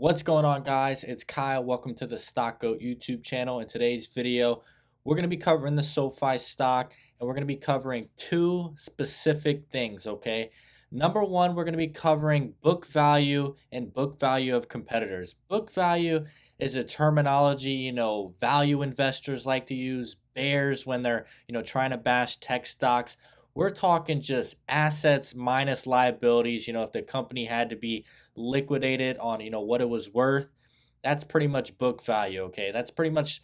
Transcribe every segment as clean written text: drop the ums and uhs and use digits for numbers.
What's going on, guys? It's Kyle. Welcome to the Stock Goat YouTube channel. In today's video, we're going to be covering the SoFi stock, and we're going to be covering two specific things, okay? Number one, we're going to be covering book value and book value of competitors. Book value is a terminology, value investors like to use, bears when they're, trying to bash tech stocks. We're talking just assets minus liabilities. If the company had to be liquidated on, what it was worth, that's pretty much book value, okay? That's pretty much,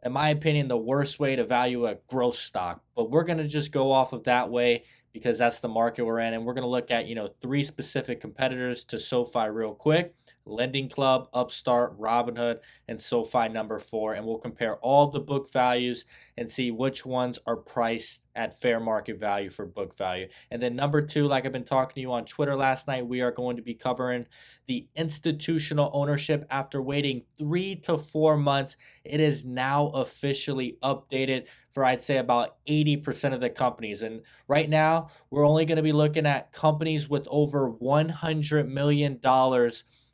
in my opinion, the worst way to value a growth stock. But we're going to just go off of that way because that's the market we're in. And we're going to look at, three specific competitors to SoFi real quick. Lending Club, Upstart, Robinhood, and SoFi number 4. And we'll compare all the book values and see which ones are priced at fair market value for book value. And then number 2, like I've been talking to you on Twitter last night, we are going to be covering the institutional ownership. After waiting 3 to 4 months, it is now officially updated for, I'd say, about 80% of the companies. And right now, we're only going to be looking at companies with over $100 million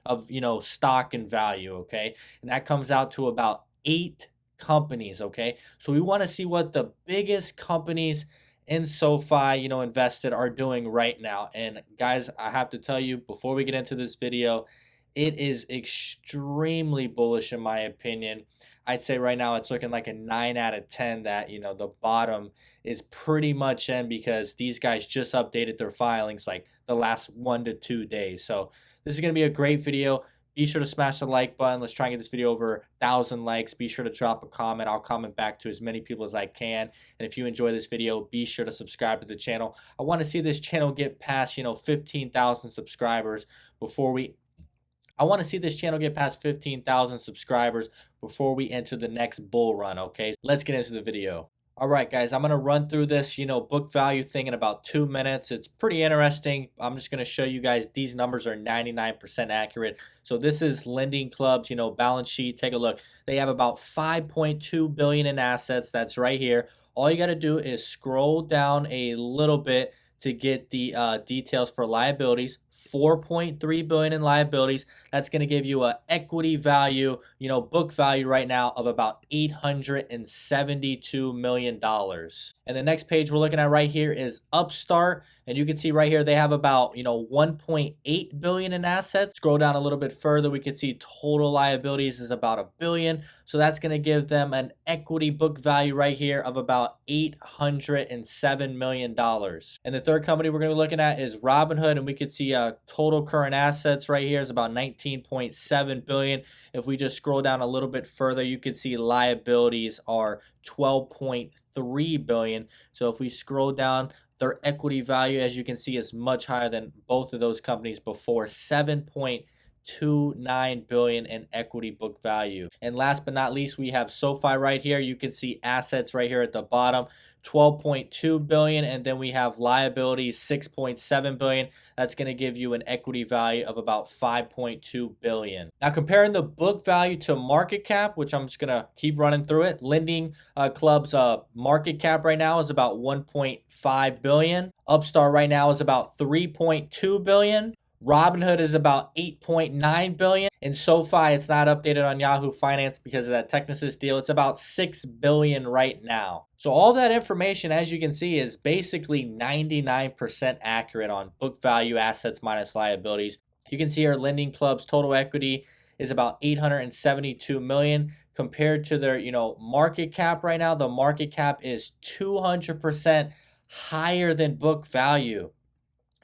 of stock and value, okay? And that comes out to about 8 companies, okay? So we want to see what the biggest companies in SoFi, invested are doing right now. And guys, I have to tell you before we get into this video, it is extremely bullish in my opinion. I'd say right now it's looking like a 9 out of 10 that, the bottom is pretty much in because these guys just updated their filings like the last 1 to 2 days. So this is going to be a great video. Be sure to smash the like button. Let's try and get this video over 1,000 likes. Be sure to drop a comment. I'll comment back to as many people as I can. And if you enjoy this video, be sure to subscribe to the channel. I want to see this channel get past, 15,000 subscribers before we I want to see this channel get past 15,000 subscribers before we enter the next bull run, okay? Let's get into the video. All right, guys, I'm going to run through this, book value thing in about 2 minutes. It's pretty interesting. I'm just going to show you guys these numbers are 99% accurate. So this is Lending Club's, balance sheet. Take a look. They have about 5.2 billion in assets. That's right here. All you got to do is scroll down a little bit to get the details for liabilities. 4.3 billion in liabilities. That's going to give you a equity value, book value right now of about $872 million. And the next page we're looking at right here is Upstart. And you can see right here they have about, 1.8 billion in assets. Scroll down a little bit further, we can see total liabilities is about $1 billion. So that's going to give them an equity book value right here of about $807 million. And the third company we're going to be looking at is Robinhood, and we could see total current assets right here is about 19.7 billion. If we just scroll down a little bit further, you can see liabilities are 12.3 billion. So if we scroll down, their equity value, as you can see, is much higher than both of those companies before, 7.29 billion in equity book value. And last but not least, we have SoFi right here. You can see assets right here at the bottom, 12.2 billion, and then we have liabilities 6.7 billion. That's going to give you an equity value of about 5.2 billion. Now comparing the book value to market cap, which I'm just going to keep running through it. Lending Club's market cap right now is about 1.5 billion. Upstart right now is about 3.2 billion. Robinhood is about 8.9 billion. In SoFi, it's not updated on Yahoo Finance because of that Technisys deal. It's about 6 billion right now. So all that information, as you can see, is basically 99% accurate on book value, assets minus liabilities. You can see here Lending Club's total equity is about 872 million compared to their, market cap right now. The market cap is 200% higher than book value.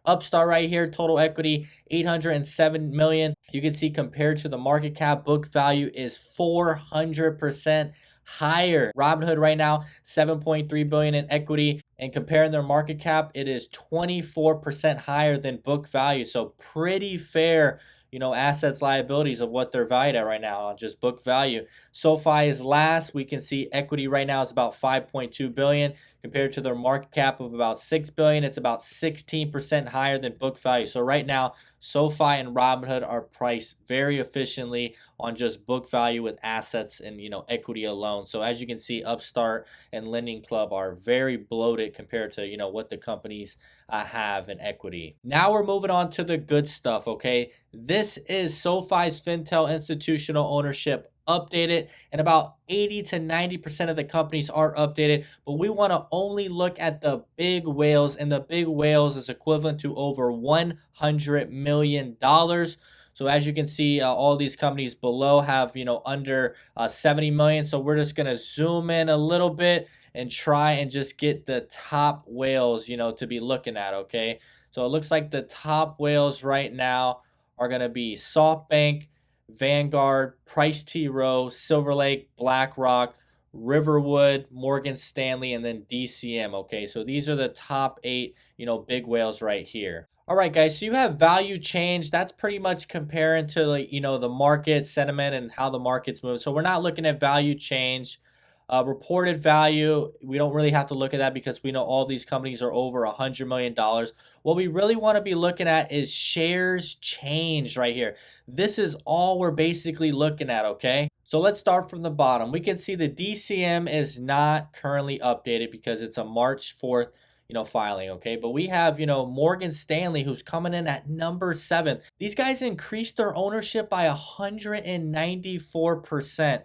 Upstart right here, total equity 807 million. You can see compared to the market cap, book value is 400% higher. Robinhood right now 7.3 billion in equity, and comparing their market cap, it is 24% higher than book value. So pretty fair, assets liabilities of what they're valued at right now on just book value. SoFi is last. We can see equity right now is about 5.2 billion compared to their market cap of about 6 billion. It's about 16% higher than book value. So right now, SoFi and Robinhood are priced very efficiently on just book value with assets and equity alone. So as you can see, Upstart and Lending Club are very bloated compared to what the companies have in equity. Now we're moving on to the good stuff. Okay, this is SoFi's Fintel institutional ownership updated, and about 80 to 90% of the companies are updated, but we want to only look at the big whales, and the big whales is equivalent to over $100 million. So as you can see, all these companies below have under 70 million. So we're just gonna zoom in a little bit and try and just get the top whales to be looking at. Okay, so it looks like the top whales right now are gonna be SoftBank, Vanguard, Price T. Rowe, Silver Lake, BlackRock, Riverwood, Morgan Stanley, and then DCM. Okay, so these are the top 8, big whales right here. All right, guys, so you have value change. That's pretty much comparing to the market sentiment and how the market's moving. So we're not looking at value change. Reported value, we don't really have to look at that because we know all these companies are over $100 million. What we really want to be looking at is shares changed right here. This is all we're basically looking at, okay? So let's start from the bottom. We can see the DCM is not currently updated because it's a March 4th filing, okay? But we have, Morgan Stanley, who's coming in at number 7. These guys increased their ownership by 194%.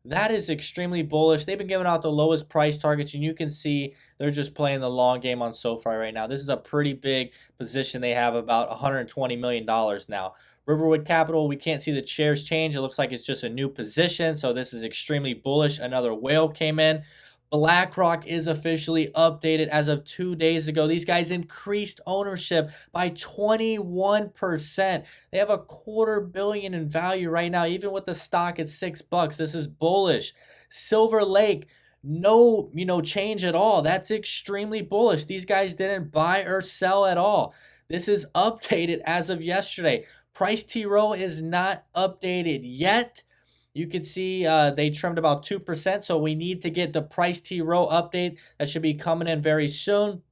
That is extremely bullish. They've been giving out the lowest price targets, and you can see they're just playing the long game on SoFi right now. This is a pretty big position. They have about $120 million now. Riverwood Capital, we can't see the shares change. It looks like it's just a new position, so this is extremely bullish. Another whale came in. BlackRock is officially updated as of 2 days ago. These guys increased ownership by 21%. They have $250 million in value right now, even with the stock at $6. This is bullish. Silver Lake, no, change at all. That's extremely bullish. These guys didn't buy or sell at all. This is updated as of yesterday. Price T. Rowe is not updated yet. You can see they trimmed about 2%, so we need to get the Price T. Rowe update. That should be coming in very soon.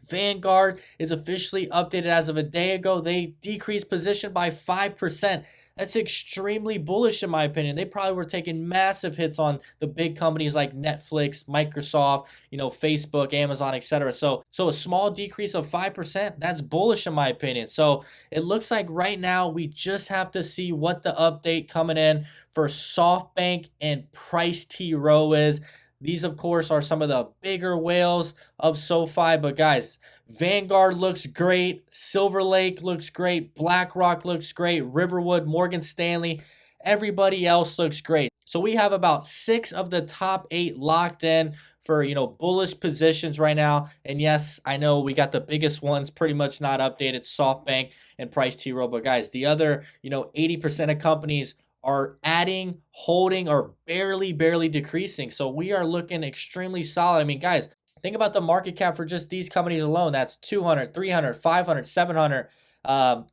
Vanguard is officially updated as of a day ago. They decreased position by 5%. That's extremely bullish in my opinion. They probably were taking massive hits on the big companies like Netflix, Microsoft, Facebook, Amazon, etc. So a small decrease of 5%, that's bullish in my opinion. So it looks like right now we just have to see what the update coming in for SoftBank and Price T. Rowe is. These, of course, are some of the bigger whales of SoFi. But guys, Vanguard looks great. Silver Lake looks great. BlackRock looks great. Riverwood, Morgan Stanley, everybody else looks great. So we have about 6 of the top 8 locked in for, bullish positions right now. And yes, I know we got the biggest ones pretty much not updated, SoftBank and Price T. Rowe. But guys, the other, 80% of companies are adding, holding, or barely decreasing. So we are looking extremely solid. I mean, guys, think about the market cap for just these companies alone. That's 200, 300, 500, 700, a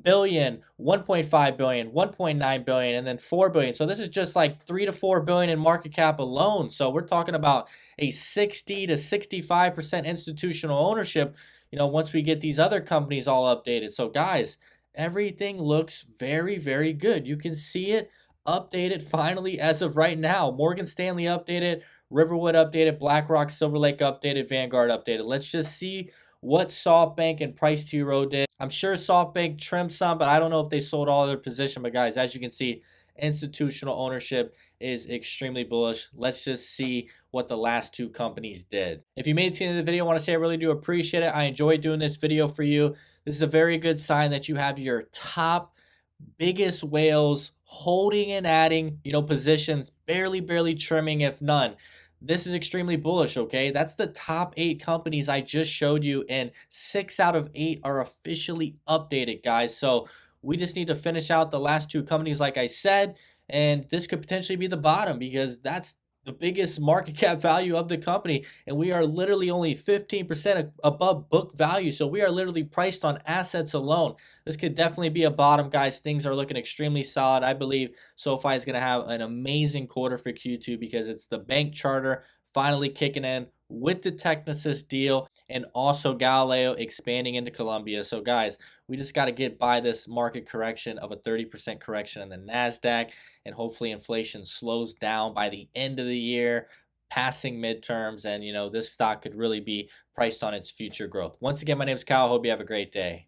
billion, 1.5 billion, 1.9 billion, and then 4 billion. So this is just like 3 to 4 billion in market cap alone. So we're talking about a 60 to 65% institutional ownership, once we get these other companies all updated. So guys, everything looks very good. You can see it updated finally as of right now. Morgan Stanley updated, Riverwood updated, BlackRock, Silver Lake updated, Vanguard updated. Let's just see what SoftBank and Price T. Rowe did. I'm sure SoftBank trimmed some, but I don't know if they sold all their position. But guys, as you can see, institutional ownership is extremely bullish. Let's just see what the last 2 companies did. If you made it to the end of the video, I want to say I really do appreciate it. I enjoyed doing this video for you. This is a very good sign that you have your top biggest whales holding and adding, positions, barely trimming, if none. This is extremely bullish, okay? That's the top 8 companies I just showed you, and 6 out of 8 are officially updated, guys. So we just need to finish out the last 2 companies, like I said, and this could potentially be the bottom because that's the biggest market cap value of the company, and we are literally only 15% above book value. So we are literally priced on assets alone. This could definitely be a bottom, guys. Things are looking extremely solid. I believe SoFi is going to have an amazing quarter for Q2 because it's the bank charter finally kicking in. with the Technisys deal and also Galileo expanding into Colombia. So, guys, we just got to get by this market correction of a 30% correction in the NASDAQ, and hopefully inflation slows down by the end of the year, passing midterms, and this stock could really be priced on its future growth. Once again, my name is Kyle. Hope you have a great day.